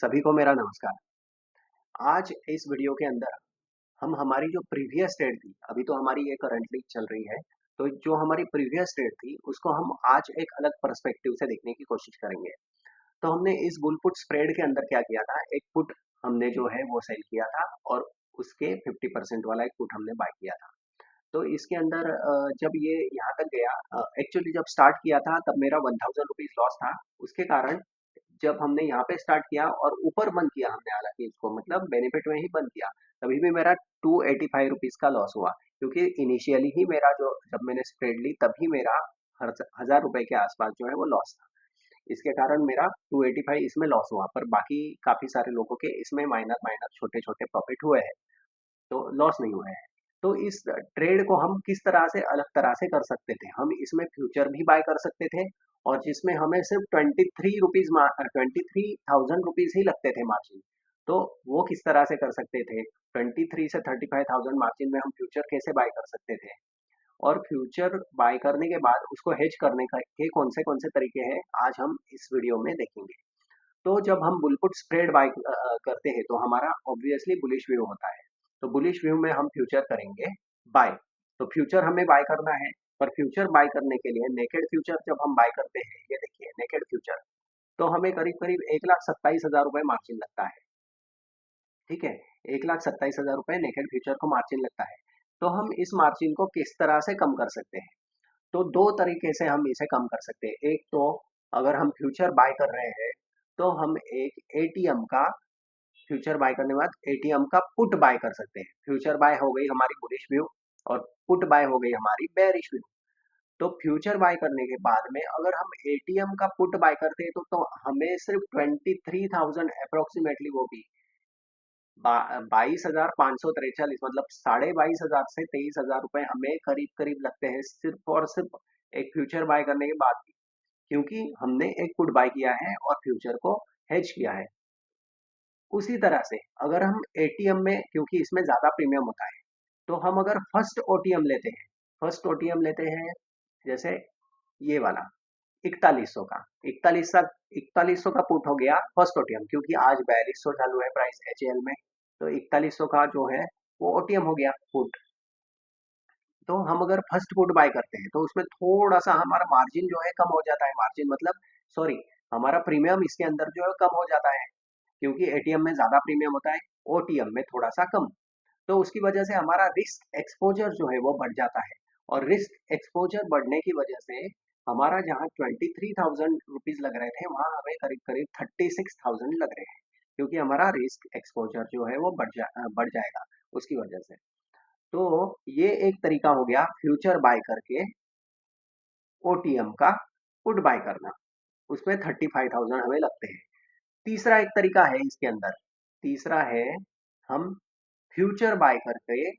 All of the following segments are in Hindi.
सभी को मेरा नमस्कार। आज इस वीडियो के अंदर हम हमारी जो प्रीवियस ट्रेड थी, अभी तो हमारी ये करंटली चल रही है, तो जो हमारी प्रीवियस ट्रेड थी उसको हम आज एक अलग पर्सपेक्टिव से देखने की कोशिश करेंगे। तो हमने इस बुल पुट स्प्रेड के अंदर क्या किया था, एक पुट हमने जो है वो सेल किया था और उसके 50% वाला एक पुट हमने बाय किया था। तो इसके अंदर जब ये यहाँ तक गया, एक्चुअली जब स्टार्ट किया था तब मेरा 1000 रुपीज लॉस था। उसके कारण जब हमने यहाँ पे स्टार्ट किया और ऊपर बंद किया हमने, हालांकि इसको मतलब बेनिफिट में ही बंद किया, तभी भी मेरा 285 रुपीज का लॉस हुआ। क्योंकि इनिशियली ही मेरा जो जब मैंने स्प्रेड ली तभी मेरा 1000 रुपए के आसपास जो है वो लॉस था। इसके कारण मेरा 285 इसमें लॉस हुआ, पर बाकी काफी सारे लोगों के इसमें माइनर माइनर छोटे छोटे प्रॉफिट हुए हैं, तो लॉस नहीं हुए हैं। तो इस ट्रेड को हम किस तरह से अलग तरह से कर सकते थे, हम इसमें फ्यूचर भी बाय कर सकते थे और जिसमें हमें सिर्फ 23 थाउजेंड रुपीज ही लगते थे मार्जिन। तो वो किस तरह से कर सकते थे, 23 से 35,000 मार्जिन में हम फ्यूचर कैसे बाय कर सकते थे, और फ्यूचर बाय करने के बाद उसको हेज करने का के कौन से तरीके हैं, आज हम इस वीडियो में देखेंगे। तो जब हम बुलपुट स्प्रेड बाय करते हैं तो हमारा ऑब्वियसली बुलिश व्यू होता है। तो बुलिश व्यू में हम फ्यूचर करेंगे बाय। तो फ्यूचर हमें बाय करना है, पर फ्यूचर बाय करने के लिए नेकेड फ्यूचर जब हम बाय करते हैं, ये देखिए नेकेड फ्यूचर, तो हमें करीब करीब 1,27,000 रुपए मार्जिन लगता है। ठीक है, 1,27,000 रुपए नेकेड फ्यूचर को मार्जिन लगता है। तो हम इस मार्जिन को किस तरह से कम कर सकते हैं? तो दो तरीके से हम इसे कम कर सकते हैं। एक तो अगर हम फ्यूचर बाय कर रहे हैं तो हम एक एटीएम का, फ्यूचर बाय करने के बाद एटीएम का पुट बाय कर सकते हैं। फ्यूचर बाय हो गई हमारी बुलिश व्यू और पुट बाय हो गई हमारी बेरिश व्यू। तो फ्यूचर बाय करने के बाद में अगर हम एटीएम का पुट बाय करते हैं तो हमें सिर्फ 23,000 अप्रोक्सीमेटली, वो भी 22,543, मतलब 22,500 से 23,000 रुपए हमें करीब करीब लगते हैं, सिर्फ और सिर्फ एक फ्यूचर बाय करने के बाद भी, क्योंकि हमने एक पुट बाय किया है और फ्यूचर को हेज किया है। उसी तरह से अगर हम एटीएम में, क्योंकि इसमें ज़्यादा प्रीमियम होता है, तो हम अगर फर्स्ट ओटीएम लेते हैं, फर्स्ट ओटीएम लेते हैं, जैसे ये वाला 4100 का, 4100 का पुट हो गया फर्स्ट ओटीएम, क्योंकि आज 4200 चालू है प्राइस एचएल में, तो 4100 का जो है वो ओटीएम हो गया पुट। तो हम अगर फर्स्ट पुट बाय करते हैं तो उसमें थोड़ा सा हमारा मार्जिन जो है कम हो जाता है, मार्जिन मतलब सॉरी, हमारा प्रीमियम इसके अंदर जो है कम हो जाता है, क्योंकि एटीएम में ज्यादा प्रीमियम होता है, ओटीएम में थोड़ा सा कम। तो उसकी वजह से हमारा रिस्क एक्सपोजर जो है वो बढ़ जाता है, और रिस्क एक्सपोजर बढ़ने की वजह से हमारा जहाँ 23,000 रुपीज लग रहे थे वहां हमें करीब करीब 36,000 लग रहे हैं, क्योंकि हमारा रिस्क एक्सपोजर जो है वो बढ़ जाएगा उसकी वजह से। तो ये एक तरीका हो गया फ्यूचर बाय करके ओटीएम का पुट बाय करना, उसमें 35,000 हमें लगते हैं। तीसरा एक तरीका है इसके अंदर, तीसरा है हम फ्यूचर बाय करके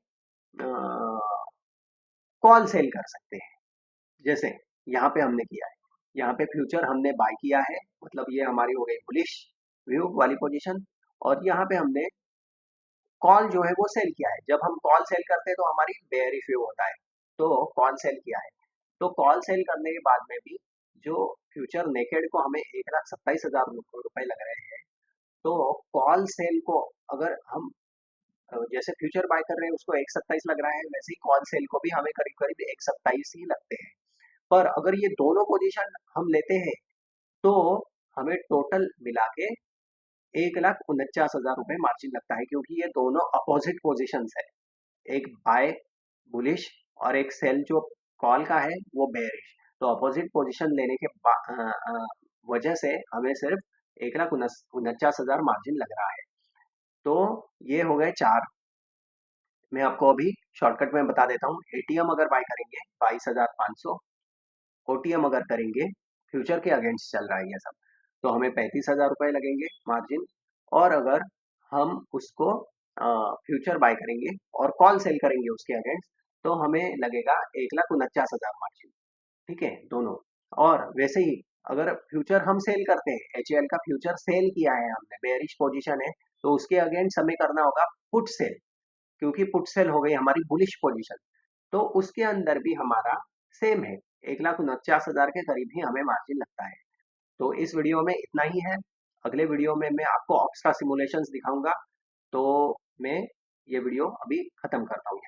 कॉल सेल कर सकते हैं। जैसे यहाँ पे हमने किया है, यहाँ पे फ्यूचर हमने बाय किया है, मतलब ये हमारी हो गई बुलिश व्यू वाली पोजीशन, और यहाँ पे हमने कॉल जो है वो सेल किया है। जब हम कॉल सेल करते हैं तो हमारी बेयरिश व्यू होता है, तो कॉल सेल किया है। तो कॉल सेल करने के बाद में भी जो फ्यूचर नेकेड को हमें 1,27,000 रुपए लग रहे हैं, तो कॉल सेल को अगर हम जैसे फ्यूचर बाय कर रहे हैं उसको 1,27 लग रहा है, वैसे ही कॉल सेल को भी हमें करीब करीब 1,27 ही लगते हैं। पर अगर ये दोनों पोजीशन हम लेते हैं तो हमें टोटल मिला के 1,49,000 रुपए मार्जिन लगता है, क्योंकि ये दोनों अपोजिट पोजीशंस है, एक बाय बुलिश और एक सेल जो कॉल का है वो बेयरिश। तो अपोजिट पोजीशन लेने के वजह से हमें सिर्फ 1,49,000 मार्जिन लग रहा है। तो ये हो गए चार। मैं आपको अभी शॉर्टकट में बता देता हूँ। एटीएम अगर बाय करेंगे 22,500, ओटीएम अगर करेंगे, फ्यूचर के अगेंस्ट चल रहा है ये सब, तो हमें 35,000 रुपए लगेंगे मार्जिन। और अगर हम उसको फ्यूचर बाय करेंगे और कॉल सेल करेंगे उसके अगेंस्ट, तो हमें लगेगा 1,49,000 मार्जिन। ठीक है दोनों। और वैसे ही अगर फ्यूचर हम सेल करते हैं, एचएल का फ्यूचर सेल किया है हमने, बेयरिश पोजीशन है, तो उसके अगेंस्ट हमें करना होगा पुट सेल, क्योंकि पुट सेल हो गई हमारी बुलिश पोजीशन, तो उसके अंदर भी हमारा सेम है, 1,49,000 के करीब ही हमें मार्जिन लगता है। तो इस वीडियो में इतना ही है। अगले वीडियो में मैं आपको ऑक्स्ट्रा सिमुलेशंस दिखाऊंगा। तो मैं ये वीडियो अभी खत्म करता हूँ।